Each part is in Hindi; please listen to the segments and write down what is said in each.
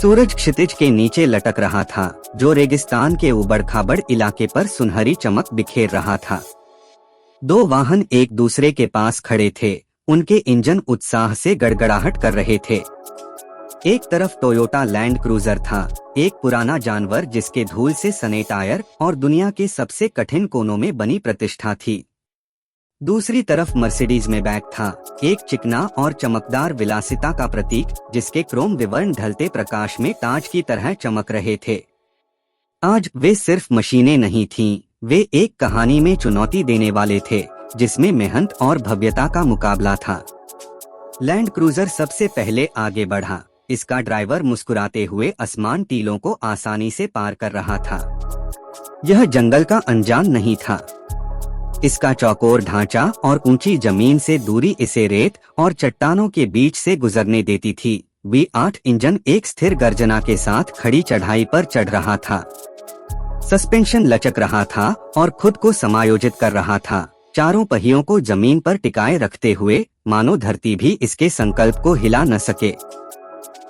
सूरज क्षितिज के नीचे लटक रहा था, जो रेगिस्तान के उबड़-खाबड़ इलाके पर सुनहरी चमक बिखेर रहा था। दो वाहन एक दूसरे के पास खड़े थे, उनके इंजन उत्साह से गड़गड़ाहट कर रहे थे। एक तरफ टोयोटा लैंड क्रूजर था, एक पुराना जानवर जिसके धूल से सने टायर और दुनिया के सबसे कठिन कोनों में बनी प्रतिष्ठा थी। दूसरी तरफ मर्सिडीज मैबैक था, एक चिकना और चमकदार विलासिता का प्रतीक, जिसके क्रोम विवरण ढलते प्रकाश में ताज की तरह चमक रहे थे। आज वे सिर्फ मशीनें नहीं थीं, वे एक कहानी में चुनौती देने वाले थे, जिसमें मेहनत और भव्यता का मुकाबला था। लैंड क्रूजर सबसे पहले आगे बढ़ा। इसका ड्राइवर मुस्कुराते हुए आसमान टीलों को आसानी से पार कर रहा था। यह जंगल का अनजान नहीं था। इसका चौकोर ढांचा और ऊंची जमीन से दूरी इसे रेत और चट्टानों के बीच से गुजरने देती थी। V8 इंजन एक स्थिर गर्जना के साथ खड़ी चढ़ाई पर चढ़ रहा था। सस्पेंशन लचक रहा था और खुद को समायोजित कर रहा था, चारों पहियों को जमीन पर टिकाए रखते हुए, मानो धरती भी इसके संकल्प को हिला न सके।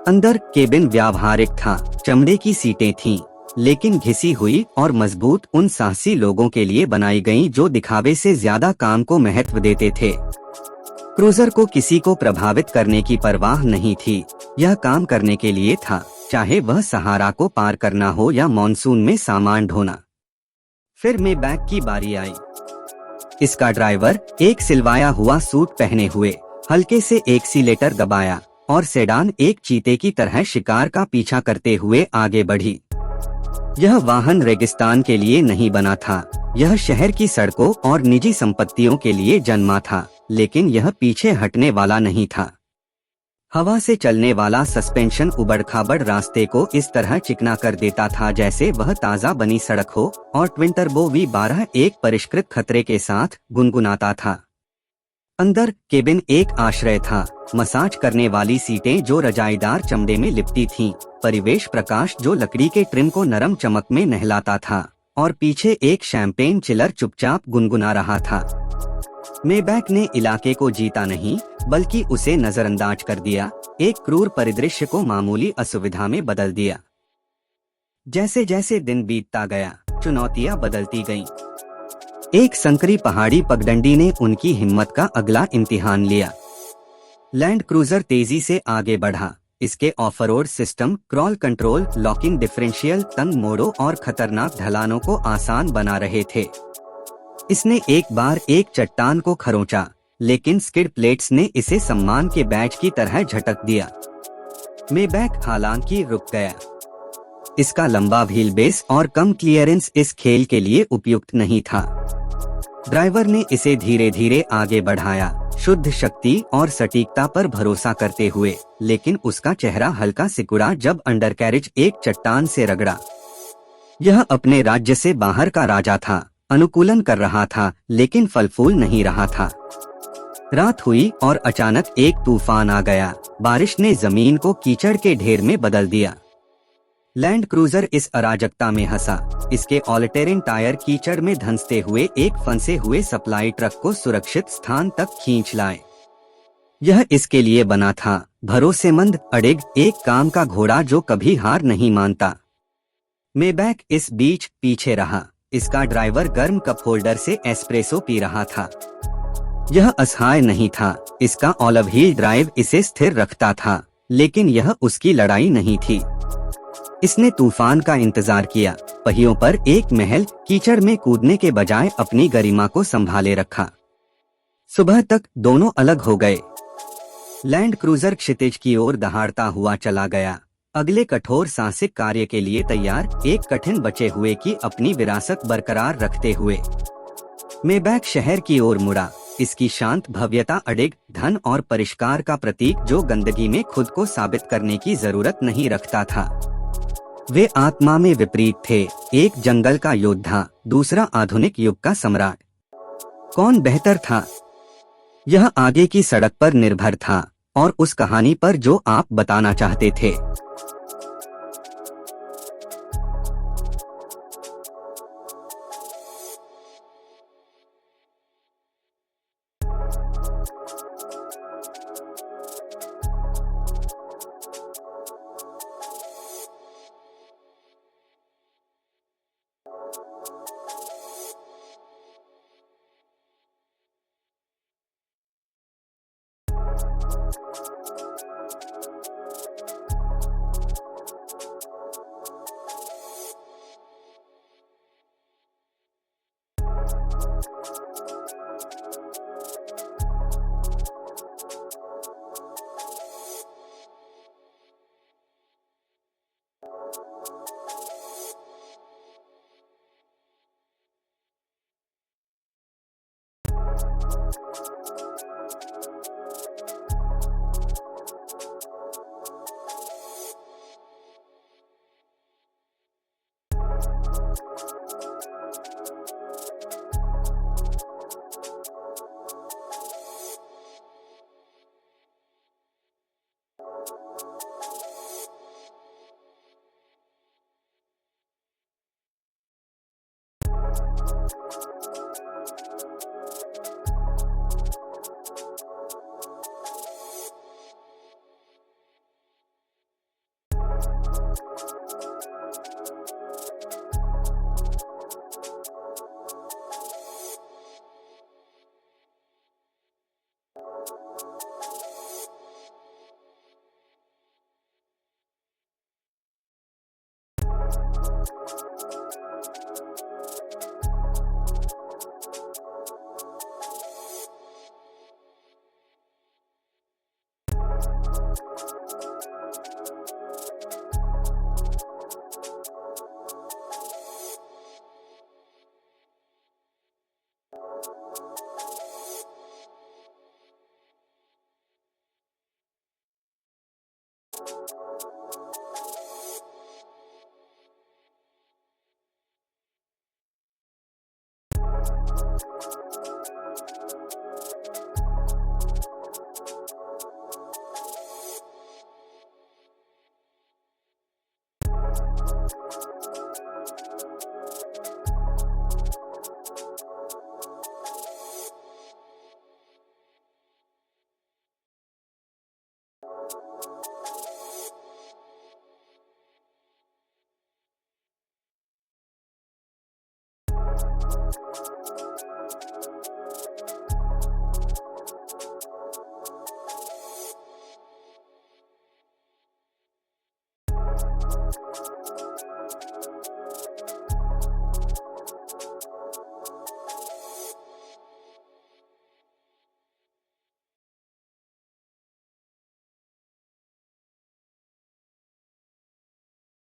अंदर केबिन व्यावहारिक था, चमड़े की सीटें थीं, लेकिन घिसी हुई और मजबूत, उन साहसी लोगों के लिए बनाई गईं जो दिखावे से ज्यादा काम को महत्व देते थे। क्रूजर को किसी को प्रभावित करने की परवाह नहीं थी, यह काम करने के लिए था, चाहे वह सहारा को पार करना हो या मॉनसून में सामान ढोना। फिर मैबैक की बारी आई। इसका ड्राइवर, एक सिलवाया हुआ सूट पहने हुए, हल्के से एक्सीलेटर दबाया और सेडान एक चीते की तरह शिकार का पीछा करते हुए आगे बढ़ी। यह वाहन रेगिस्तान के लिए नहीं बना था, यह शहर की सड़कों और निजी संपत्तियों के लिए जन्मा था, लेकिन यह पीछे हटने वाला नहीं था। हवा से चलने वाला सस्पेंशन उबड़-खाबड़ रास्ते को इस तरह चिकना कर देता था जैसे वह ताज़ा बनी सड़क हो, और ट्विन टर्बो V12 एक परिष्कृत खतरे के साथ गुनगुनाता था। अंदर केबिन एक आश्रय था, मसाज करने वाली सीटें जो रजाईदार चमड़े में लिपटी थीं, परिवेश प्रकाश जो लकड़ी के ट्रिम को नरम चमक में नहलाता था, और पीछे एक शैंपेन चिलर चुपचाप गुनगुना रहा था। मैबैक ने इलाके को जीता नहीं, बल्कि उसे नजरअंदाज कर दिया, एक क्रूर परिदृश्य को मामूली असुविधा में बदल दिया। जैसे जैसे दिन बीतता गया, चुनौतियां बदलती गईं। एक संकरी पहाड़ी पगडंडी ने उनकी हिम्मत का अगला इम्तिहान लिया। लैंड क्रूजर तेजी से आगे बढ़ा। इसके off-road system, crawl control, locking differential, तंग मोड़ों और खतरनाक ढलानों को आसान बना रहे थे। इसने एक बार एक चट्टान को खरोंचा, लेकिन स्किड प्लेट्स ने इसे सम्मान के बैज की तरह झटक दिया। मैबैक हालांकि रुक गया। इसका लंबा व्हील बेस और कम क्लियरेंस इस खेल के लिए उपयुक्त नहीं था। ड्राइवर ने इसे धीरे धीरे आगे बढ़ाया, शुद्ध शक्ति और सटीकता पर भरोसा करते हुए, लेकिन उसका चेहरा हल्का सिकुड़ा जब अंडरकैरेज एक चट्टान से रगड़ा। यह अपने राज्य से बाहर का राजा था, अनुकूलन कर रहा था, लेकिन फल फूल नहीं रहा था। रात हुई और अचानक एक तूफान आ गया। बारिश ने जमीन को कीचड़ के ढेर में बदल दिया। लैंड क्रूजर इस अराजकता में हंसा। इसके ऑल-टेरेन टायर कीचड़ में धंसते हुए एक फंसे हुए सप्लाई ट्रक को सुरक्षित स्थान तक खींच लाए। यह इसके लिए बना था, भरोसेमंद, अड़िग, एक काम का घोड़ा जो कभी हार नहीं मानता। मैबैक इस बीच पीछे रहा। इसका ड्राइवर गर्म कप होल्डर से एस्प्रेसो पी रहा था। यह असहाय नहीं था, इसका ऑलिव व्हील ड्राइव इसे स्थिर रखता था, लेकिन यह उसकी लड़ाई नहीं थी। इसने तूफान का इंतजार किया, पहियों पर एक महल, कीचड़ में कूदने के बजाय अपनी गरिमा को संभाले रखा। सुबह तक दोनों अलग हो गए। लैंड क्रूजर क्षितिज की ओर दहाड़ता हुआ चला गया, अगले कठोर साहसिक कार्य के लिए तैयार, एक कठिन बचे हुए की अपनी विरासत बरकरार रखते हुए। मैबैक शहर की ओर मुड़ा, इसकी शांत भव्यता अडिग, धन और परिष्कार का प्रतीक जो गंदगी में खुद को साबित करने की जरूरत नहीं रखता था। वे आत्मा में विपरीत थे, एक जंगल का योद्धा, दूसरा आधुनिक युग का सम्राट। कौन बेहतर था? यह आगे की सड़क पर निर्भर था, और उस कहानी पर जो आप बताना चाहते थे।